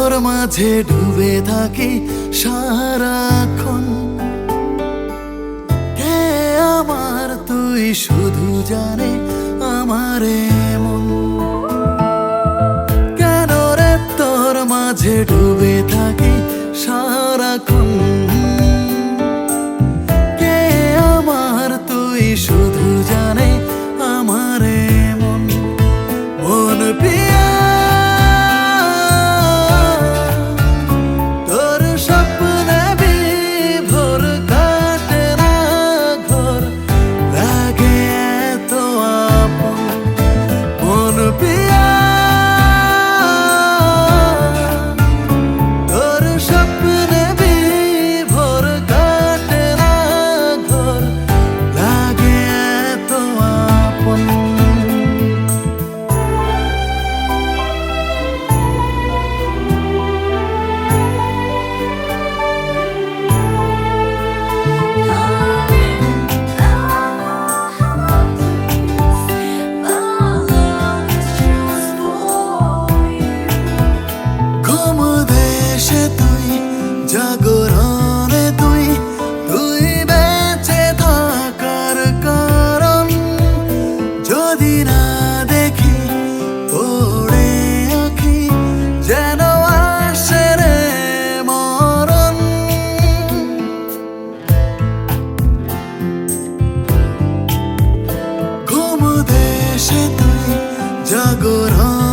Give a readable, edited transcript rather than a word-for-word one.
তোর মাঝে ডুবে থাকি সারাক্ষণ। কে আমার তুই শুধু জানে আমার মন। কেন রে তোর মাঝে ডুবে থাকি সারাক্ষণ। কে আমার তুই শুধু জানে আমার মন। মন প্রিয়া তোর স্বপ্নে বিভোর কাটে না ঘর, লাগে এত আপন। মন প্রিয়া তোর স্বপ্নে বিভোর কাটে না ঘর, লাগে এত আপন। ঘুম দেশে তুই, জাগরণে তুই, তুই বেঁচে থাকার কারণ। যদি না দেখি পড়ে আঁখি, যেন আসে রে মরণ। ঘুম দেশে তুই, জাগরণ